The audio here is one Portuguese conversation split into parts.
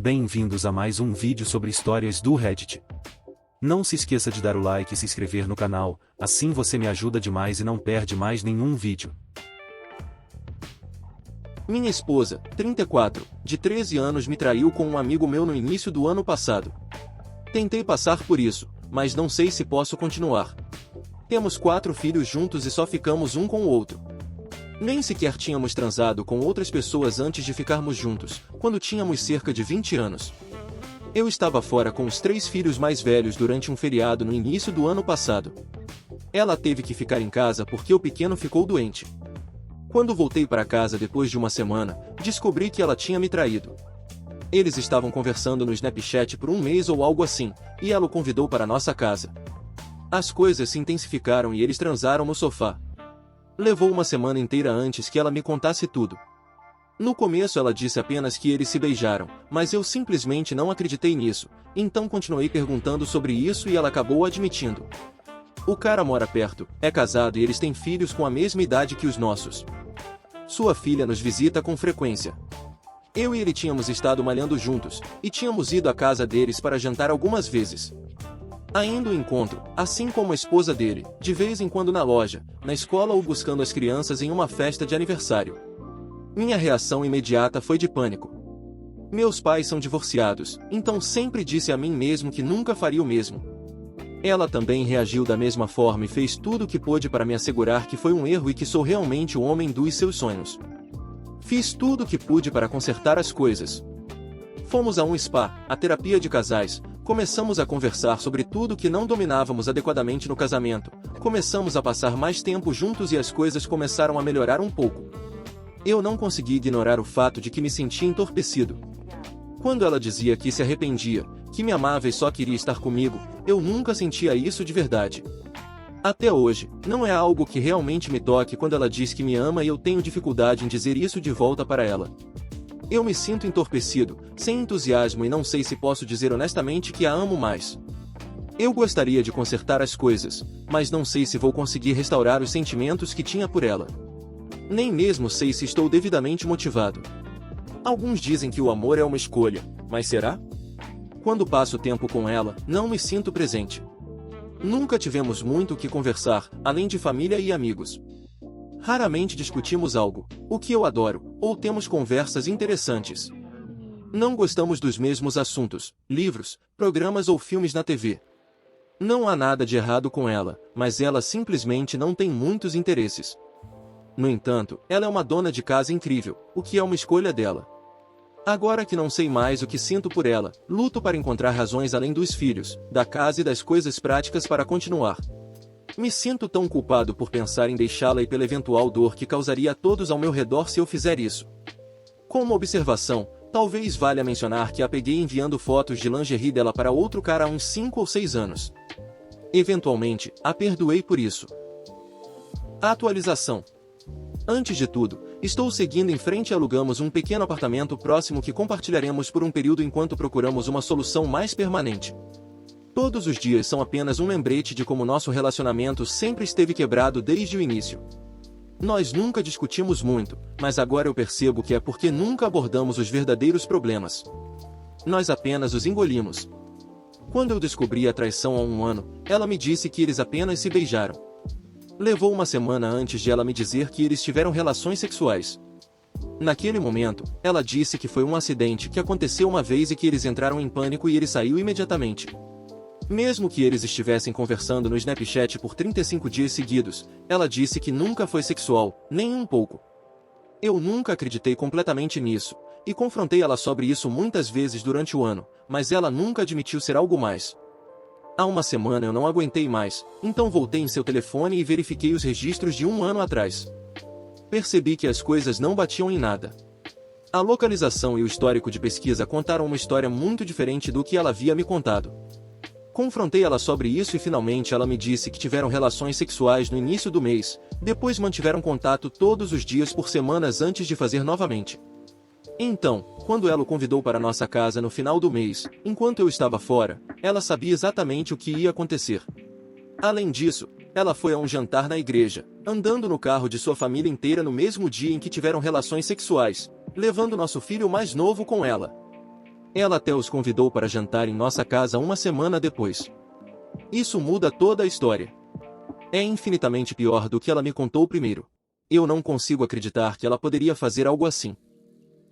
Bem-vindos a mais um vídeo sobre histórias do Reddit. Não se esqueça de dar o like e se inscrever no canal, assim você me ajuda demais e não perde mais nenhum vídeo. Minha esposa, 34, de 13 anos me traiu com um amigo meu no início do ano passado. Tentei passar por isso, mas não sei se posso continuar. Temos 4 filhos juntos e só ficamos um com o outro. Nem sequer tínhamos transado com outras pessoas antes de ficarmos juntos, quando tínhamos cerca de 20 anos. Eu estava fora com os 3 filhos mais velhos durante um feriado no início do ano passado. Ela teve que ficar em casa porque o pequeno ficou doente. Quando voltei para casa depois de uma semana, descobri que ela tinha me traído. Eles estavam conversando no Snapchat por um mês ou algo assim, e ela o convidou para nossa casa. As coisas se intensificaram e eles transaram no sofá. Levou uma semana inteira antes que ela me contasse tudo. No começo ela disse apenas que eles se beijaram, mas eu simplesmente não acreditei nisso, então continuei perguntando sobre isso e ela acabou admitindo. O cara mora perto, é casado e eles têm filhos com a mesma idade que os nossos. Sua filha nos visita com frequência. Eu e ele tínhamos estado malhando juntos, e tínhamos ido à casa deles para jantar algumas vezes. Ainda o encontro, assim como a esposa dele, de vez em quando na loja, na escola ou buscando as crianças em uma festa de aniversário. Minha reação imediata foi de pânico. Meus pais são divorciados, então sempre disse a mim mesmo que nunca faria o mesmo. Ela também reagiu da mesma forma e fez tudo o que pôde para me assegurar que foi um erro e que sou realmente o homem dos seus sonhos. Fiz tudo o que pude para consertar as coisas. Fomos a um spa, a terapia de casais, começamos a conversar sobre tudo que não dominávamos adequadamente no casamento, começamos a passar mais tempo juntos e as coisas começaram a melhorar um pouco. Eu não consegui ignorar o fato de que me sentia entorpecido. Quando ela dizia que se arrependia, que me amava e só queria estar comigo, eu nunca sentia isso de verdade. Até hoje, não é algo que realmente me toque quando ela diz que me ama e eu tenho dificuldade em dizer isso de volta para ela. Eu me sinto entorpecido, sem entusiasmo e não sei se posso dizer honestamente que a amo mais. Eu gostaria de consertar as coisas, mas não sei se vou conseguir restaurar os sentimentos que tinha por ela. Nem mesmo sei se estou devidamente motivado. Alguns dizem que o amor é uma escolha, mas será? Quando passo tempo com ela, não me sinto presente. Nunca tivemos muito o que conversar, além de família e amigos. Raramente discutimos algo, o que eu adoro, ou temos conversas interessantes. Não gostamos dos mesmos assuntos, livros, programas ou filmes na TV. Não há nada de errado com ela, mas ela simplesmente não tem muitos interesses. No entanto, ela é uma dona de casa incrível, o que é uma escolha dela. Agora que não sei mais o que sinto por ela, luto para encontrar razões além dos filhos, da casa e das coisas práticas para continuar. Me sinto tão culpado por pensar em deixá-la e pela eventual dor que causaria a todos ao meu redor se eu fizer isso. Como observação, talvez valha mencionar que a peguei enviando fotos de lingerie dela para outro cara há uns 5 ou 6 anos. Eventualmente, a perdoei por isso. A atualização. Antes de tudo, estou seguindo em frente e alugamos um pequeno apartamento próximo que compartilharemos por um período enquanto procuramos uma solução mais permanente. Todos os dias são apenas um lembrete de como nosso relacionamento sempre esteve quebrado desde o início. Nós nunca discutimos muito, mas agora eu percebo que é porque nunca abordamos os verdadeiros problemas. Nós apenas os engolimos. Quando eu descobri a traição há um ano, ela me disse que eles apenas se beijaram. Levou uma semana antes de ela me dizer que eles tiveram relações sexuais. Naquele momento, ela disse que foi um acidente que aconteceu uma vez e que eles entraram em pânico e ele saiu imediatamente. Mesmo que eles estivessem conversando no Snapchat por 35 dias seguidos, ela disse que nunca foi sexual, nem um pouco. Eu nunca acreditei completamente nisso, e confrontei ela sobre isso muitas vezes durante o ano, mas ela nunca admitiu ser algo mais. Há uma semana eu não aguentei mais, então voltei em seu telefone e verifiquei os registros de um ano atrás. Percebi que as coisas não batiam em nada. A localização e o histórico de pesquisa contaram uma história muito diferente do que ela havia me contado. Confrontei ela sobre isso e finalmente ela me disse que tiveram relações sexuais no início do mês, depois mantiveram contato todos os dias por semanas antes de fazer novamente. Então, quando ela o convidou para nossa casa no final do mês, enquanto eu estava fora, ela sabia exatamente o que ia acontecer. Além disso, ela foi a um jantar na igreja, andando no carro de sua família inteira no mesmo dia em que tiveram relações sexuais, levando nosso filho mais novo com ela. Ela até os convidou para jantar em nossa casa uma semana depois. Isso muda toda a história. É infinitamente pior do que ela me contou primeiro. Eu não consigo acreditar que ela poderia fazer algo assim.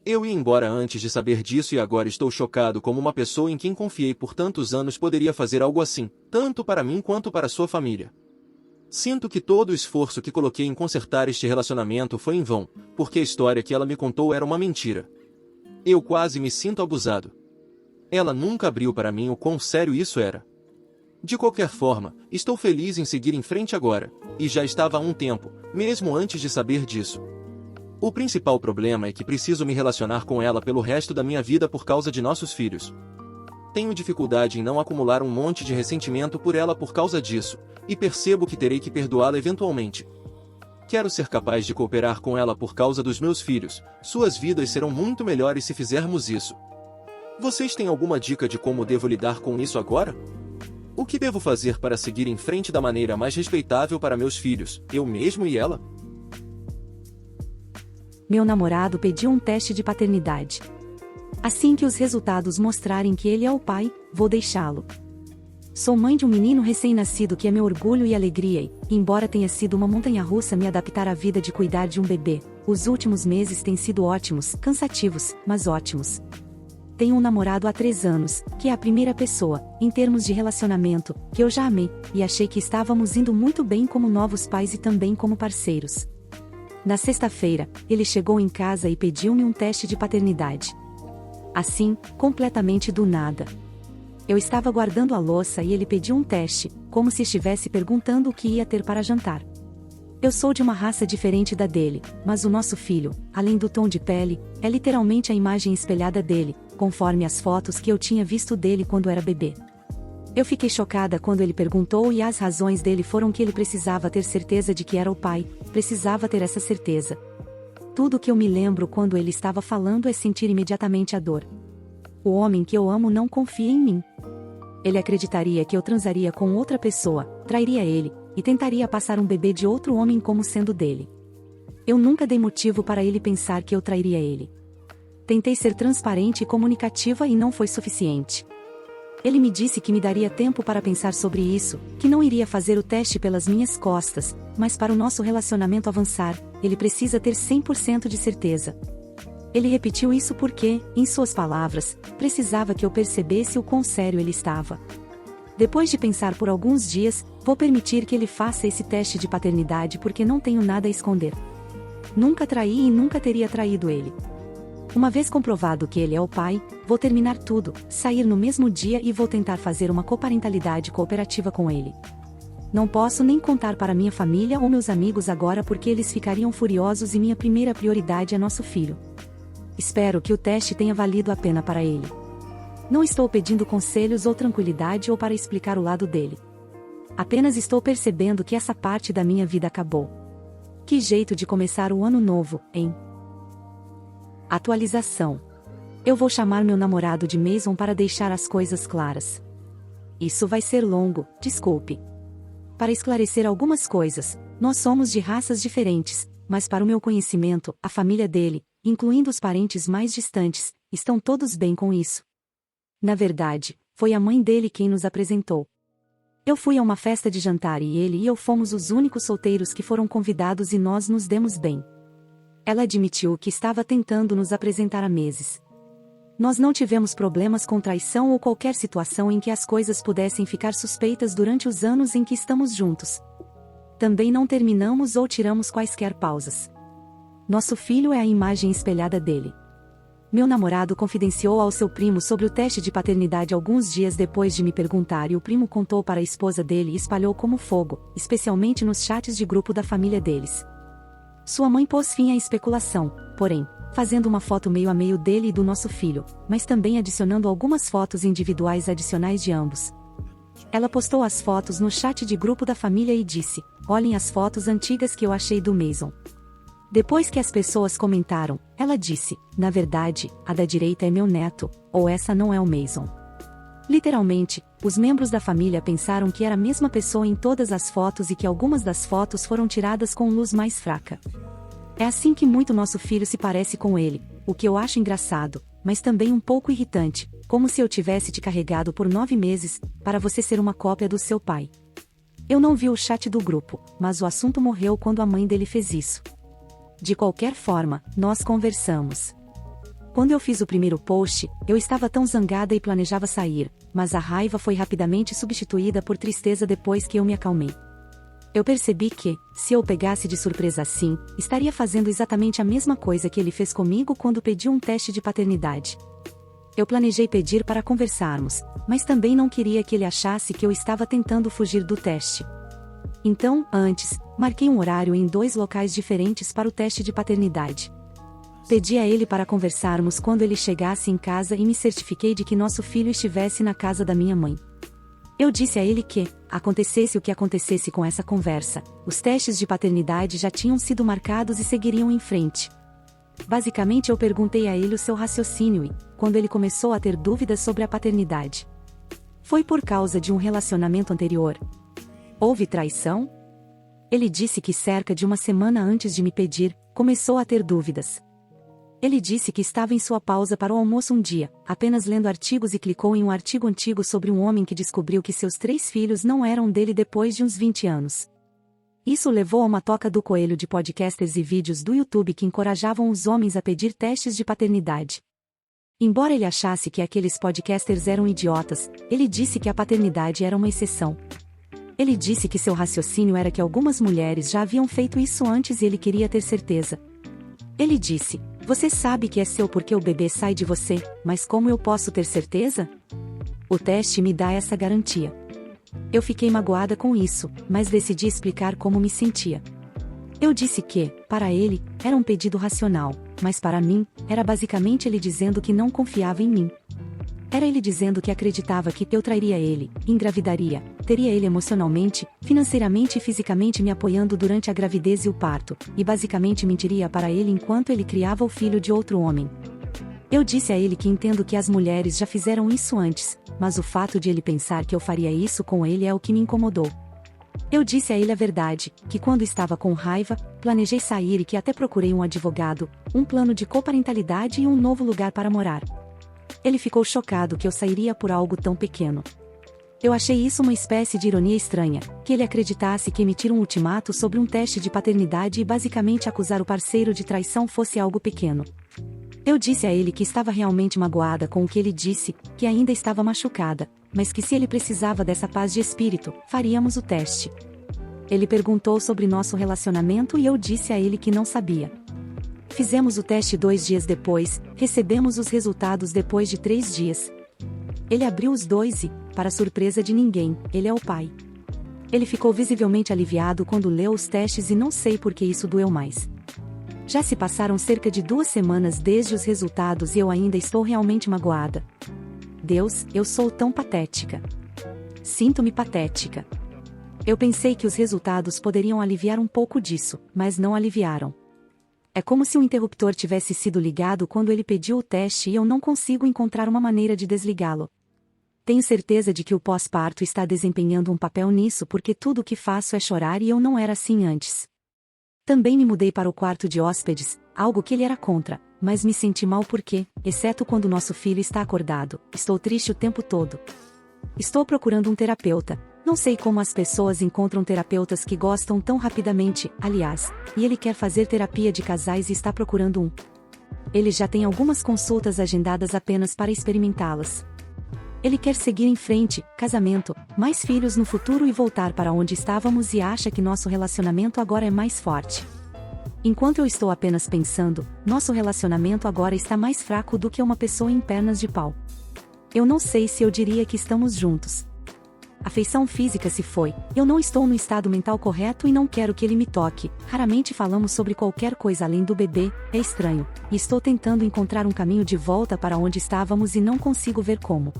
Eu ia embora antes de saber disso e agora estou chocado como uma pessoa em quem confiei por tantos anos poderia fazer algo assim, tanto para mim quanto para sua família. Sinto que todo o esforço que coloquei em consertar este relacionamento foi em vão, porque a história que ela me contou era uma mentira. Eu quase me sinto abusado. Ela nunca abriu para mim o quão sério isso era. De qualquer forma, estou feliz em seguir em frente agora, e já estava há um tempo, mesmo antes de saber disso. O principal problema é que preciso me relacionar com ela pelo resto da minha vida por causa de nossos filhos. Tenho dificuldade em não acumular um monte de ressentimento por ela por causa disso, e percebo que terei que perdoá-la eventualmente. Quero ser capaz de cooperar com ela por causa dos meus filhos, suas vidas serão muito melhores se fizermos isso. Vocês têm alguma dica de como devo lidar com isso agora? O que devo fazer para seguir em frente da maneira mais respeitável para meus filhos, eu mesmo e ela? Meu namorado pediu um teste de paternidade. Assim que os resultados mostrarem que ele é o pai, vou deixá-lo. Sou mãe de um menino recém-nascido que é meu orgulho e alegria e, embora tenha sido uma montanha-russa me adaptar à vida de cuidar de um bebê, os últimos meses têm sido ótimos, cansativos, mas ótimos. Tenho um namorado há 3 anos, que é a primeira pessoa, em termos de relacionamento, que eu já amei, e achei que estávamos indo muito bem como novos pais e também como parceiros. Na sexta-feira, ele chegou em casa e pediu-me um teste de paternidade. Assim, completamente do nada. Eu estava guardando a louça e ele pediu um teste, como se estivesse perguntando o que ia ter para jantar. Eu sou de uma raça diferente da dele, mas o nosso filho, além do tom de pele, é literalmente a imagem espelhada dele, conforme as fotos que eu tinha visto dele quando era bebê. Eu fiquei chocada quando ele perguntou e as razões dele foram que ele precisava ter certeza de que era o pai, precisava ter essa certeza. Tudo que eu me lembro quando ele estava falando é sentir imediatamente a dor. O homem que eu amo não confia em mim. Ele acreditaria que eu transaria com outra pessoa, trairia ele, e tentaria passar um bebê de outro homem como sendo dele. Eu nunca dei motivo para ele pensar que eu trairia ele. Tentei ser transparente e comunicativa e não foi suficiente. Ele me disse que me daria tempo para pensar sobre isso, que não iria fazer o teste pelas minhas costas, mas para o nosso relacionamento avançar, ele precisa ter 100% de certeza. Ele repetiu isso porque, em suas palavras, precisava que eu percebesse o quão sério ele estava. Depois de pensar por alguns dias, vou permitir que ele faça esse teste de paternidade porque não tenho nada a esconder. Nunca traí e nunca teria traído ele. Uma vez comprovado que ele é o pai, vou terminar tudo, sair no mesmo dia e vou tentar fazer uma coparentalidade cooperativa com ele. Não posso nem contar para minha família ou meus amigos agora porque eles ficariam furiosos e minha primeira prioridade é nosso filho. Espero que o teste tenha valido a pena para ele. Não estou pedindo conselhos ou tranquilidade ou para explicar o lado dele. Apenas estou percebendo que essa parte da minha vida acabou. Que jeito de começar o ano novo, hein? Atualização. Eu vou chamar meu namorado de Mason para deixar as coisas claras. Isso vai ser longo, desculpe. Para esclarecer algumas coisas, nós somos de raças diferentes, mas para o meu conhecimento, a família dele, incluindo os parentes mais distantes, estão todos bem com isso. Na verdade, foi a mãe dele quem nos apresentou. Eu fui a uma festa de jantar e ele e eu fomos os únicos solteiros que foram convidados e nós nos demos bem. Ela admitiu que estava tentando nos apresentar há meses. Nós não tivemos problemas com traição ou qualquer situação em que as coisas pudessem ficar suspeitas durante os anos em que estamos juntos. Também não terminamos ou tiramos quaisquer pausas. Nosso filho é a imagem espelhada dele. Meu namorado confidenciou ao seu primo sobre o teste de paternidade alguns dias depois de me perguntar e o primo contou para a esposa dele e espalhou como fogo, especialmente nos chats de grupo da família deles. Sua mãe pôs fim à especulação, porém, fazendo uma foto meio a meio dele e do nosso filho, mas também adicionando algumas fotos individuais adicionais de ambos. Ela postou as fotos no chat de grupo da família e disse: "Olhem as fotos antigas que eu achei do Mason." Depois que as pessoas comentaram, ela disse: "Na verdade, a da direita é meu neto, ou essa não é o Mason." Literalmente, os membros da família pensaram que era a mesma pessoa em todas as fotos e que algumas das fotos foram tiradas com luz mais fraca. É assim que muito nosso filho se parece com ele, o que eu acho engraçado, mas também um pouco irritante, como se eu tivesse te carregado por 9 meses, para você ser uma cópia do seu pai. Eu não vi o chat do grupo, mas o assunto morreu quando a mãe dele fez isso. De qualquer forma, nós conversamos. Quando eu fiz o primeiro post, eu estava tão zangada e planejava sair, mas a raiva foi rapidamente substituída por tristeza depois que eu me acalmei. Eu percebi que, se eu pegasse de surpresa assim, estaria fazendo exatamente a mesma coisa que ele fez comigo quando pediu um teste de paternidade. Eu planejei pedir para conversarmos, mas também não queria que ele achasse que eu estava tentando fugir do teste. Então, antes, marquei um horário em 2 locais diferentes para o teste de paternidade. Pedi a ele para conversarmos quando ele chegasse em casa e me certifiquei de que nosso filho estivesse na casa da minha mãe. Eu disse a ele que, acontecesse o que acontecesse com essa conversa, os testes de paternidade já tinham sido marcados e seguiriam em frente. Basicamente eu perguntei a ele o seu raciocínio e, quando ele começou a ter dúvidas sobre a paternidade. Foi por causa de um relacionamento anterior. Houve traição? Ele disse que cerca de uma semana antes de me pedir, começou a ter dúvidas. Ele disse que estava em sua pausa para o almoço um dia, apenas lendo artigos e clicou em um artigo antigo sobre um homem que descobriu que seus 3 filhos não eram dele depois de uns 20 anos. Isso levou a uma toca do coelho de podcasters e vídeos do YouTube que encorajavam os homens a pedir testes de paternidade. Embora ele achasse que aqueles podcasters eram idiotas, ele disse que a paternidade era uma exceção. Ele disse que seu raciocínio era que algumas mulheres já haviam feito isso antes e ele queria ter certeza. Ele disse: "Você sabe que é seu porque o bebê sai de você, mas como eu posso ter certeza? O teste me dá essa garantia." Eu fiquei magoada com isso, mas decidi explicar como me sentia. Eu disse que, para ele, era um pedido racional, mas para mim, era basicamente ele dizendo que não confiava em mim. Era ele dizendo que acreditava que eu trairia ele, engravidaria, teria ele emocionalmente, financeiramente e fisicamente me apoiando durante a gravidez e o parto, e basicamente mentiria para ele enquanto ele criava o filho de outro homem. Eu disse a ele que entendo que as mulheres já fizeram isso antes, mas o fato de ele pensar que eu faria isso com ele é o que me incomodou. Eu disse a ele a verdade, que quando estava com raiva, planejei sair e que até procurei um advogado, um plano de coparentalidade e um novo lugar para morar. Ele ficou chocado que eu sairia por algo tão pequeno. Eu achei isso uma espécie de ironia estranha, que ele acreditasse que emitir um ultimato sobre um teste de paternidade e basicamente acusar o parceiro de traição fosse algo pequeno. Eu disse a ele que estava realmente magoada com o que ele disse, que ainda estava machucada, mas que se ele precisava dessa paz de espírito, faríamos o teste. Ele perguntou sobre nosso relacionamento e eu disse a ele que não sabia. Fizemos o teste 2 dias depois, recebemos os resultados depois de 3 dias. Ele abriu os 2 e, para surpresa de ninguém, ele é o pai. Ele ficou visivelmente aliviado quando leu os testes e não sei por que isso doeu mais. Já se passaram cerca de 2 semanas desde os resultados e eu ainda estou realmente magoada. Deus, eu sou tão patética. Sinto-me patética. Eu pensei que os resultados poderiam aliviar um pouco disso, mas não aliviaram. É como se o interruptor tivesse sido ligado quando ele pediu o teste e eu não consigo encontrar uma maneira de desligá-lo. Tenho certeza de que o pós-parto está desempenhando um papel nisso porque tudo o que faço é chorar e eu não era assim antes. Também me mudei para o quarto de hóspedes, algo que ele era contra, mas me senti mal porque, exceto quando nosso filho está acordado, estou triste o tempo todo. Estou procurando um terapeuta. Não sei como as pessoas encontram terapeutas que gostam tão rapidamente, aliás, e ele quer fazer terapia de casais e está procurando um. Ele já tem algumas consultas agendadas apenas para experimentá-las. Ele quer seguir em frente, casamento, mais filhos no futuro e voltar para onde estávamos e acha que nosso relacionamento agora é mais forte. Enquanto eu estou apenas pensando, nosso relacionamento agora está mais fraco do que uma pessoa em pernas de pau. Eu não sei se eu diria que estamos juntos. A afeição física se foi, eu não estou no estado mental correto e não quero que ele me toque, raramente falamos sobre qualquer coisa além do bebê, é estranho, e estou tentando encontrar um caminho de volta para onde estávamos e não consigo ver como.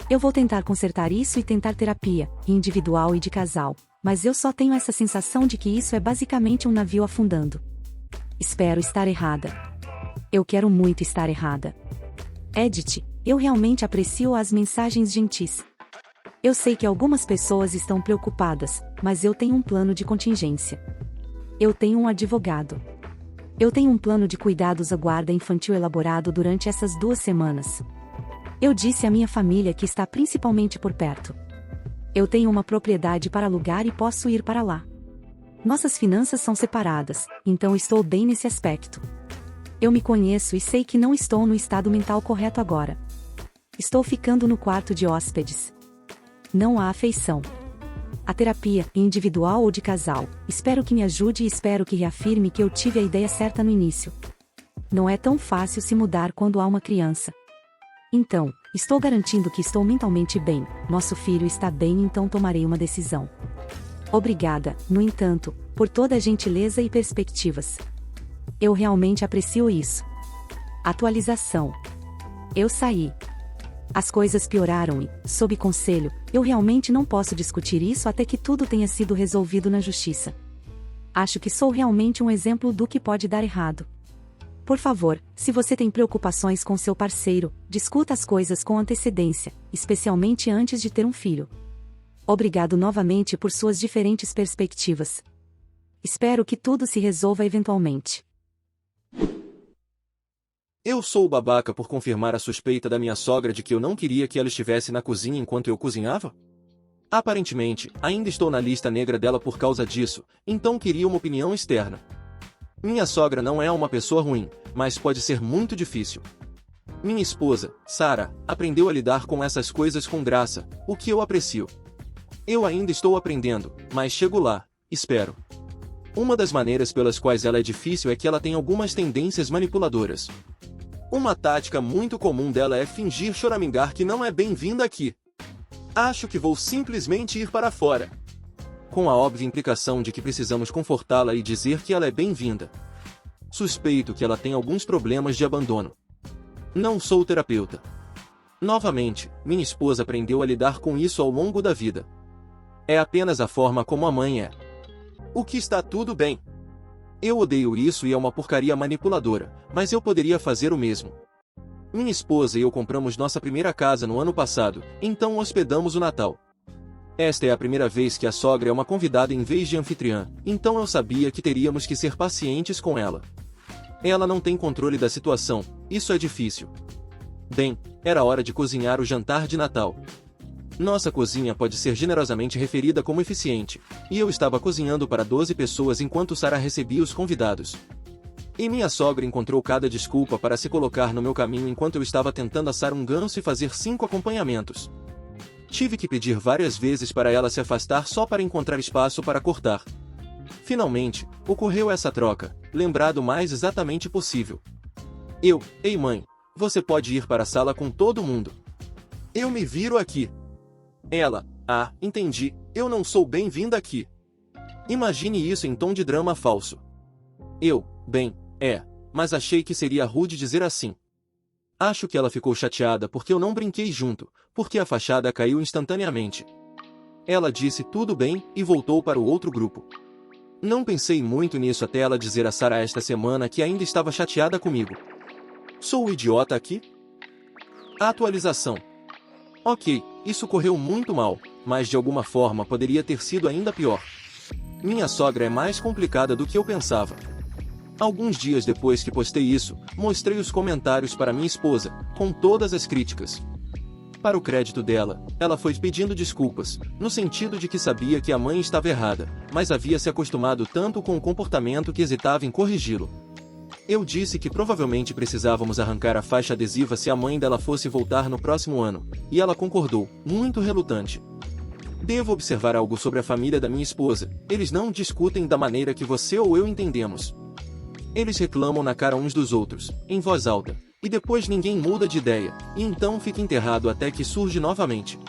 Eu vou tentar consertar isso e tentar terapia, individual e de casal, mas eu só tenho essa sensação de que isso é basicamente um navio afundando. Espero estar errada. Eu quero muito estar errada. Edit, eu realmente aprecio as mensagens gentis. Eu sei que algumas pessoas estão preocupadas, mas eu tenho um plano de contingência. Eu tenho um advogado. Eu tenho um plano de cuidados à guarda infantil elaborado durante essas 2 semanas. Eu disse à minha família que está principalmente por perto. Eu tenho uma propriedade para alugar e posso ir para lá. Nossas finanças são separadas, então estou bem nesse aspecto. Eu me conheço e sei que não estou no estado mental correto agora. Estou ficando no quarto de hóspedes. Não há afeição. A terapia, individual ou de casal, espero que me ajude e espero que reafirme que eu tive a ideia certa no início. Não é tão fácil se mudar quando há uma criança. Então, estou garantindo que estou mentalmente bem, nosso filho está bem, então tomarei uma decisão. Obrigada, no entanto, por toda a gentileza e perspectivas. Eu realmente aprecio isso. Atualização. Eu saí. As coisas pioraram e, sob conselho, eu realmente não posso discutir isso até que tudo tenha sido resolvido na justiça. Acho que sou realmente um exemplo do que pode dar errado. Por favor, se você tem preocupações com seu parceiro, discuta as coisas com antecedência, especialmente antes de ter um filho. Obrigado novamente por suas diferentes perspectivas. Espero que tudo se resolva eventualmente. Eu sou o babaca por confirmar a suspeita da minha sogra de que eu não queria que ela estivesse na cozinha enquanto eu cozinhava? Aparentemente, ainda estou na lista negra dela por causa disso, então queria uma opinião externa. Minha sogra não é uma pessoa ruim, mas pode ser muito difícil. Minha esposa, Sarah, aprendeu a lidar com essas coisas com graça, o que eu aprecio. Eu ainda estou aprendendo, mas chego lá, espero. Uma das maneiras pelas quais ela é difícil é que ela tem algumas tendências manipuladoras. Uma tática muito comum dela é fingir choramingar que não é bem-vinda aqui. Acho que vou simplesmente ir para fora. Com a óbvia implicação de que precisamos confortá-la e dizer que ela é bem-vinda. Suspeito que ela tem alguns problemas de abandono. Não sou terapeuta. Novamente, minha esposa aprendeu a lidar com isso ao longo da vida. É apenas a forma como a mãe é. O que está tudo bem. Eu odeio isso e é uma porcaria manipuladora, mas eu poderia fazer o mesmo. Minha esposa e eu compramos nossa primeira casa no ano passado, então hospedamos o Natal. Esta é a primeira vez que a sogra é uma convidada em vez de anfitriã, então eu sabia que teríamos que ser pacientes com ela. Ela não tem controle da situação, isso é difícil. Bem, era hora de cozinhar o jantar de Natal. Nossa cozinha pode ser generosamente referida como eficiente, e eu estava cozinhando para 12 pessoas enquanto Sarah recebia os convidados. E minha sogra encontrou cada desculpa para se colocar no meu caminho enquanto eu estava tentando assar um ganso e fazer 5 acompanhamentos. Tive que pedir várias vezes para ela se afastar só para encontrar espaço para cortar. Finalmente, ocorreu essa troca, lembrado o mais exatamente possível. Ei mãe, você pode ir para a sala com todo mundo. Eu me viro aqui. Ela, entendi, eu não sou bem-vinda aqui. Imagine isso em tom de drama falso. Mas achei que seria rude dizer assim. Acho que ela ficou chateada porque eu não brinquei junto, porque a fachada caiu instantaneamente. Ela disse tudo bem e voltou para o outro grupo. Não pensei muito nisso até ela dizer a Sarah esta semana que ainda estava chateada comigo. Sou o idiota aqui? Atualização. Ok, isso correu muito mal, mas de alguma forma poderia ter sido ainda pior. Minha sogra é mais complicada do que eu pensava. Alguns dias depois que postei isso, mostrei os comentários para minha esposa, com todas as críticas. Para o crédito dela, ela foi pedindo desculpas, no sentido de que sabia que a mãe estava errada, mas havia se acostumado tanto com o comportamento que hesitava em corrigi-lo. Eu disse que provavelmente precisávamos arrancar a faixa adesiva se a mãe dela fosse voltar no próximo ano, e ela concordou, muito relutante. Devo observar algo sobre a família da minha esposa, eles não discutem da maneira que você ou eu entendemos. Eles reclamam na cara uns dos outros, em voz alta, e depois ninguém muda de ideia, e então fica enterrado até que surge novamente.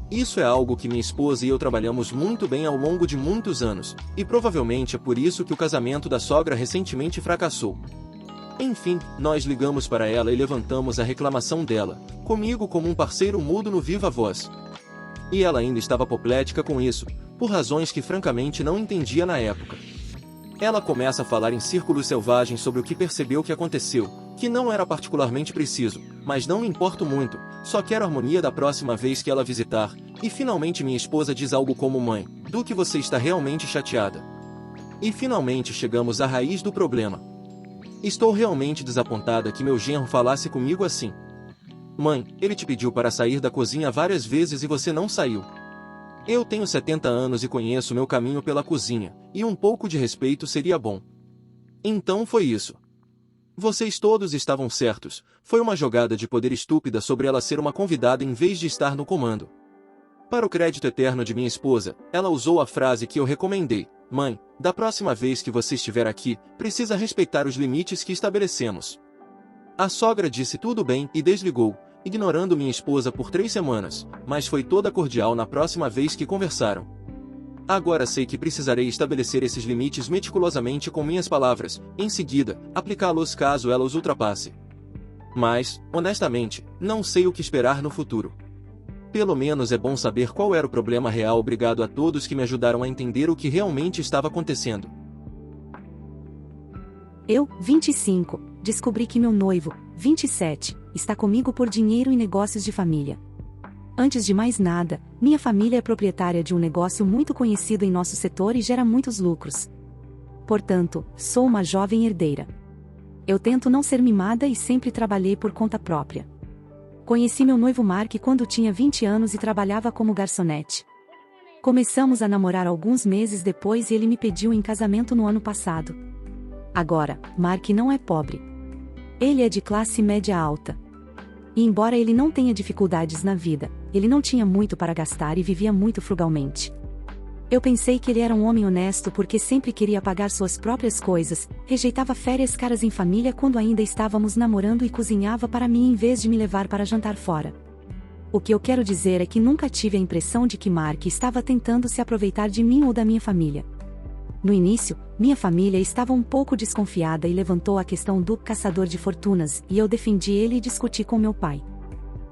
Isso é algo que minha esposa e eu trabalhamos muito bem ao longo de muitos anos, e provavelmente é por isso que o casamento da sogra recentemente fracassou. Enfim, nós ligamos para ela e levantamos a reclamação dela, comigo como um parceiro mudo no viva voz. E ela ainda estava apoplética com isso, por razões que francamente não entendia na época. Ela começa a falar em círculos selvagens sobre o que percebeu que aconteceu, que não era particularmente preciso, mas não me importo muito, só quero harmonia da próxima vez que ela visitar, e finalmente minha esposa diz algo como mãe, do que você está realmente chateada. E finalmente chegamos à raiz do problema. Estou realmente desapontada que meu genro falasse comigo assim. Mãe, ele te pediu para sair da cozinha várias vezes e você não saiu. Eu tenho 70 anos e conheço meu caminho pela cozinha, e um pouco de respeito seria bom. Então foi isso. Vocês todos estavam certos, foi uma jogada de poder estúpida sobre ela ser uma convidada em vez de estar no comando. Para o crédito eterno de minha esposa, ela usou a frase que eu recomendei: Mãe, da próxima vez que você estiver aqui, precisa respeitar os limites que estabelecemos. A sogra disse tudo bem e desligou, ignorando minha esposa por 3 semanas, mas foi toda cordial na próxima vez que conversaram. Agora sei que precisarei estabelecer esses limites meticulosamente com minhas palavras, em seguida, aplicá-los caso ela os ultrapasse. Mas, honestamente, não sei o que esperar no futuro. Pelo menos é bom saber qual era o problema real. Obrigado a todos que me ajudaram a entender o que realmente estava acontecendo. Eu, 25, descobri que meu noivo, 27, está comigo por dinheiro e negócios de família. Antes de mais nada, minha família é proprietária de um negócio muito conhecido em nosso setor e gera muitos lucros. Portanto, sou uma jovem herdeira. Eu tento não ser mimada e sempre trabalhei por conta própria. Conheci meu noivo Mark quando tinha 20 anos e trabalhava como garçonete. Começamos a namorar alguns meses depois e ele me pediu em casamento no ano passado. Agora, Mark não é pobre. Ele é de classe média alta. E embora ele não tenha dificuldades na vida, ele não tinha muito para gastar e vivia muito frugalmente. Eu pensei que ele era um homem honesto porque sempre queria pagar suas próprias coisas, rejeitava férias caras em família quando ainda estávamos namorando e cozinhava para mim em vez de me levar para jantar fora. O que eu quero dizer é que nunca tive a impressão de que Mark estava tentando se aproveitar de mim ou da minha família. No início, minha família estava um pouco desconfiada e levantou a questão do caçador de fortunas, e eu defendi ele e discuti com meu pai.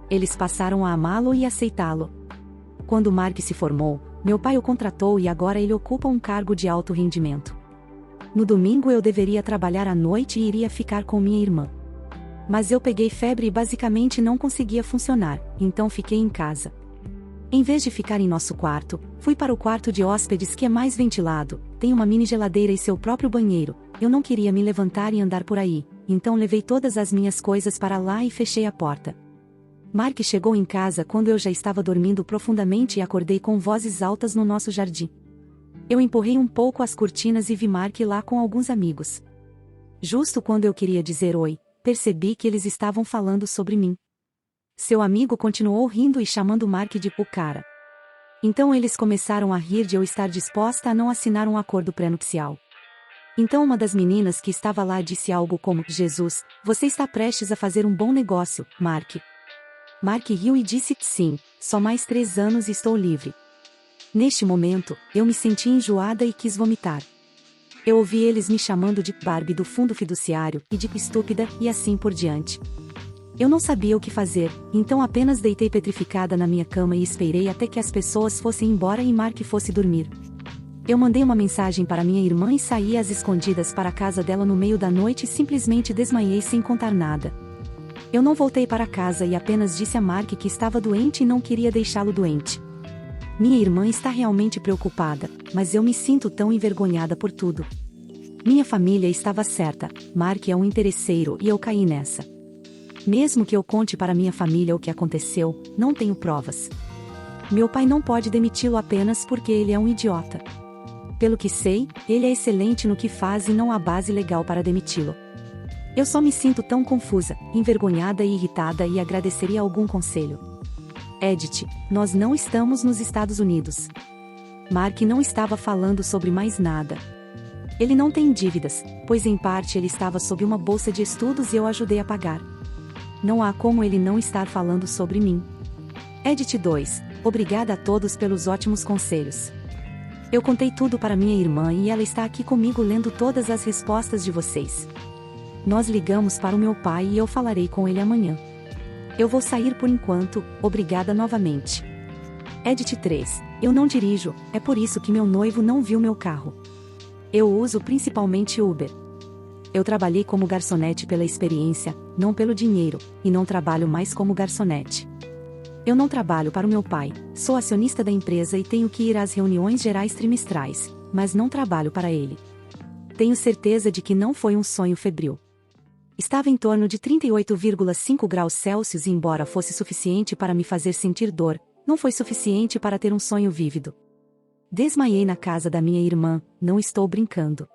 Eles passaram a amá-lo e aceitá-lo. Quando Mark se formou, meu pai o contratou e agora ele ocupa um cargo de alto rendimento. No domingo eu deveria trabalhar à noite e iria ficar com minha irmã. Mas eu peguei febre e basicamente não conseguia funcionar, então fiquei em casa. Em vez de ficar em nosso quarto, fui para o quarto de hóspedes que é mais ventilado, tem uma mini geladeira e seu próprio banheiro. Eu não queria me levantar e andar por aí, então levei todas as minhas coisas para lá e fechei a porta. Mark chegou em casa quando eu já estava dormindo profundamente e acordei com vozes altas no nosso jardim. Eu empurrei um pouco as cortinas e vi Mark lá com alguns amigos. Justo quando eu queria dizer oi, percebi que eles estavam falando sobre mim. Seu amigo continuou rindo e chamando Mark de "o cara". Então eles começaram a rir de eu estar disposta a não assinar um acordo pré-nupcial. Então uma das meninas que estava lá disse algo como: "Jesus, você está prestes a fazer um bom negócio, Mark." Mark riu e disse: "Sim, só mais 3 anos e estou livre." Neste momento, eu me senti enjoada e quis vomitar. Eu ouvi eles me chamando de Barbie do fundo fiduciário e de estúpida e assim por diante. Eu não sabia o que fazer, então apenas deitei petrificada na minha cama e esperei até que as pessoas fossem embora e Mark fosse dormir. Eu mandei uma mensagem para minha irmã e saí às escondidas para a casa dela no meio da noite e simplesmente desmaiei sem contar nada. Eu não voltei para casa e apenas disse a Mark que estava doente e não queria deixá-lo doente. Minha irmã está realmente preocupada, mas eu me sinto tão envergonhada por tudo. Minha família estava certa, Mark é um interesseiro e eu caí nessa. Mesmo que eu conte para minha família o que aconteceu, não tenho provas. Meu pai não pode demiti-lo apenas porque ele é um idiota. Pelo que sei, ele é excelente no que faz e não há base legal para demiti-lo. Eu só me sinto tão confusa, envergonhada e irritada e agradeceria algum conselho. Edith, nós não estamos nos Estados Unidos. Mark não estava falando sobre mais nada. Ele não tem dívidas, pois em parte ele estava sob uma bolsa de estudos e eu ajudei a pagar. Não há como ele não estar falando sobre mim. Edith 2, obrigada a todos pelos ótimos conselhos. Eu contei tudo para minha irmã e ela está aqui comigo lendo todas as respostas de vocês. Nós ligamos para o meu pai e eu falarei com ele amanhã. Eu vou sair por enquanto, obrigada novamente. Edith 3, eu não dirijo, é por isso que meu noivo não viu meu carro. Eu uso principalmente Uber. Eu trabalhei como garçonete pela experiência, não pelo dinheiro, e não trabalho mais como garçonete. Eu não trabalho para o meu pai, sou acionista da empresa e tenho que ir às reuniões gerais trimestrais, mas não trabalho para ele. Tenho certeza de que não foi um sonho febril. Estava em torno de 38,5 graus Celsius e embora fosse suficiente para me fazer sentir dor, não foi suficiente para ter um sonho vívido. Desmaiei na casa da minha irmã, não estou brincando.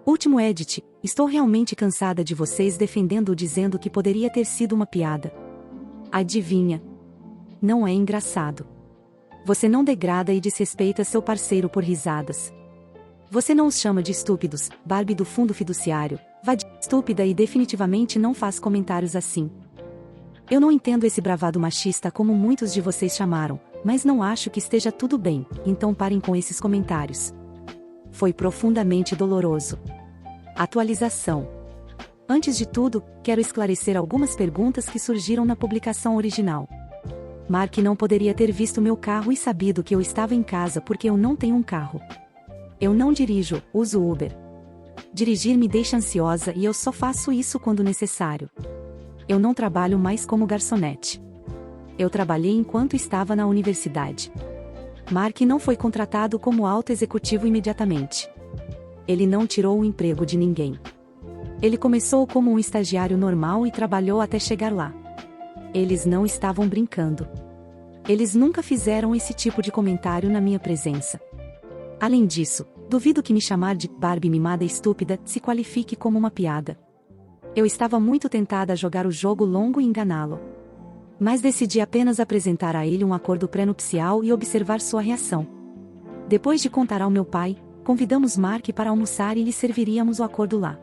Último edit, estou realmente cansada de vocês defendendo-o dizendo que poderia ter sido uma piada. Adivinha? Não é engraçado. Você não degrada e desrespeita seu parceiro por risadas. Você não os chama de estúpidos, Barbie do fundo fiduciário, estúpida e definitivamente não faz comentários assim. Eu não entendo esse bravado machista como muitos de vocês chamaram, mas não acho que esteja tudo bem, então parem com esses comentários. Foi profundamente doloroso. Atualização. Antes de tudo, quero esclarecer algumas perguntas que surgiram na publicação original. Mark não poderia ter visto meu carro e sabido que eu estava em casa porque eu não tenho um carro. Eu não dirijo, uso Uber. Dirigir me deixa ansiosa e eu só faço isso quando necessário. Eu não trabalho mais como garçonete. Eu trabalhei enquanto estava na universidade. Mark não foi contratado como alto executivo imediatamente. Ele não tirou o emprego de ninguém. Ele começou como um estagiário normal e trabalhou até chegar lá. Eles não estavam brincando. Eles nunca fizeram esse tipo de comentário na minha presença. Além disso, duvido que me chamar de Barbie mimada estúpida se qualifique como uma piada. Eu estava muito tentada a jogar o jogo longo e enganá-lo. Mas decidi apenas apresentar a ele um acordo pré-nupcial e observar sua reação. Depois de contar ao meu pai, convidamos Mark para almoçar e lhe serviríamos o acordo lá.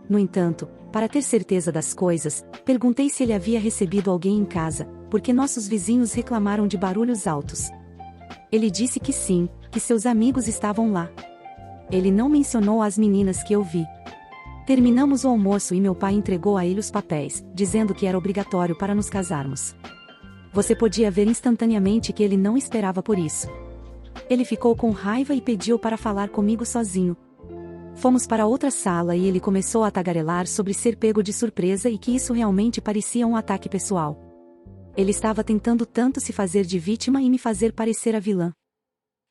No entanto, para ter certeza das coisas, perguntei se ele havia recebido alguém em casa, porque nossos vizinhos reclamaram de barulhos altos. Ele disse que sim, que seus amigos estavam lá. Ele não mencionou as meninas que eu vi. Terminamos o almoço e meu pai entregou a ele os papéis, dizendo que era obrigatório para nos casarmos. Você podia ver instantaneamente que ele não esperava por isso. Ele ficou com raiva e pediu para falar comigo sozinho. Fomos para outra sala e ele começou a tagarelar sobre ser pego de surpresa e que isso realmente parecia um ataque pessoal. Ele estava tentando tanto se fazer de vítima e me fazer parecer a vilã.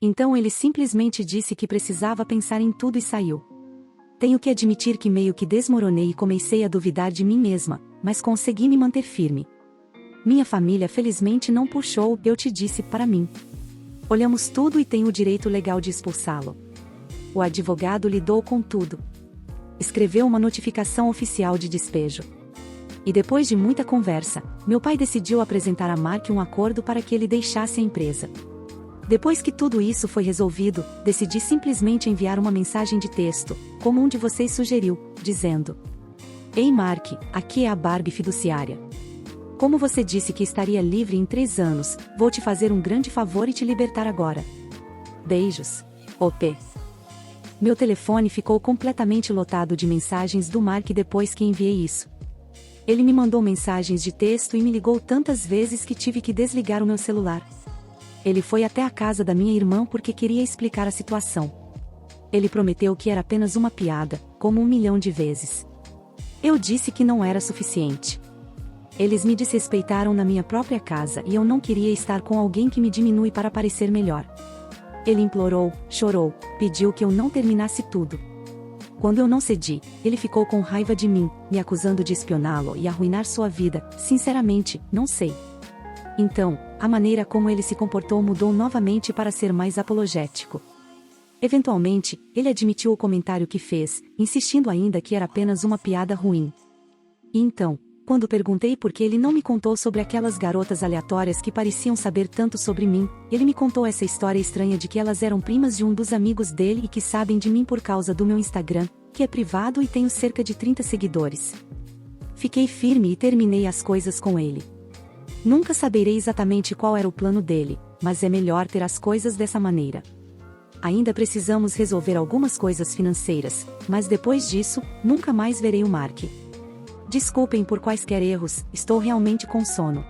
Então ele simplesmente disse que precisava pensar em tudo e saiu. Tenho que admitir que meio que desmoronei e comecei a duvidar de mim mesma, mas consegui me manter firme. Minha família felizmente não puxou, eu te disse, para mim. Olhamos tudo e tenho o direito legal de expulsá-lo. O advogado lidou com tudo. Escreveu uma notificação oficial de despejo. E depois de muita conversa, meu pai decidiu apresentar a Mark um acordo para que ele deixasse a empresa. Depois que tudo isso foi resolvido, decidi simplesmente enviar uma mensagem de texto, como um de vocês sugeriu, dizendo: Ei Mark, aqui é a Barbie fiduciária. Como você disse que estaria livre em 3 anos, vou te fazer um grande favor e te libertar agora. Beijos. OP. Meu telefone ficou completamente lotado de mensagens do Mark depois que enviei isso. Ele me mandou mensagens de texto e me ligou tantas vezes que tive que desligar o meu celular. Ele foi até a casa da minha irmã porque queria explicar a situação. Ele prometeu que era apenas uma piada, como 1 milhão de vezes. Eu disse que não era suficiente. Eles me desrespeitaram na minha própria casa e eu não queria estar com alguém que me diminui para parecer melhor. Ele implorou, chorou, pediu que eu não terminasse tudo. Quando eu não cedi, ele ficou com raiva de mim, me acusando de espioná-lo e arruinar sua vida. Sinceramente, não sei. Então, a maneira como ele se comportou mudou novamente para ser mais apologético. Eventualmente, ele admitiu o comentário que fez, insistindo ainda que era apenas uma piada ruim. E então, quando perguntei por que ele não me contou sobre aquelas garotas aleatórias que pareciam saber tanto sobre mim, ele me contou essa história estranha de que elas eram primas de um dos amigos dele e que sabem de mim por causa do meu Instagram, que é privado e tenho cerca de 30 seguidores. Fiquei firme e terminei as coisas com ele. Nunca saberei exatamente qual era o plano dele, mas é melhor ter as coisas dessa maneira. Ainda precisamos resolver algumas coisas financeiras, mas depois disso, nunca mais verei o Mark. Desculpem por quaisquer erros, estou realmente com sono.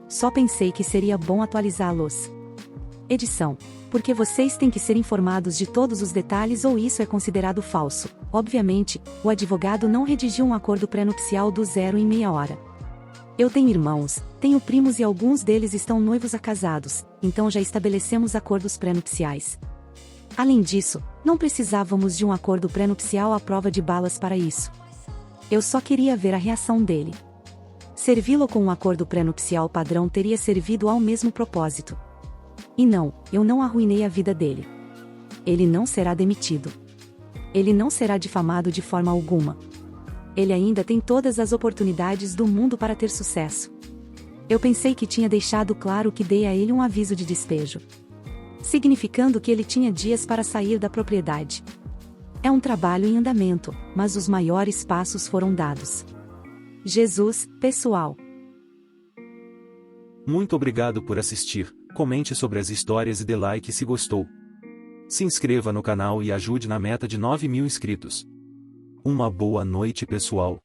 Só pensei que seria bom atualizá-los. Edição. Porque vocês têm que ser informados de todos os detalhes ou isso é considerado falso. Obviamente, o advogado não redigiu um acordo pré-nupcial do zero em meia hora. Eu tenho irmãos, tenho primos e alguns deles estão noivos a casados, então já estabelecemos acordos pré-nupciais. Além disso, não precisávamos de um acordo pré-nupcial à prova de balas para isso. Eu só queria ver a reação dele. Servi-lo com um acordo pré-nupcial padrão teria servido ao mesmo propósito. E não, eu não arruinei a vida dele. Ele não será demitido. Ele não será difamado de forma alguma. Ele ainda tem todas as oportunidades do mundo para ter sucesso. Eu pensei que tinha deixado claro que dei a ele um aviso de despejo, significando que ele tinha dias para sair da propriedade. É um trabalho em andamento, mas os maiores passos foram dados. Jesus, pessoal. Muito obrigado por assistir, comente sobre as histórias e dê like se gostou. Se inscreva no canal e ajude na meta de 9.000 inscritos. Uma boa noite, pessoal.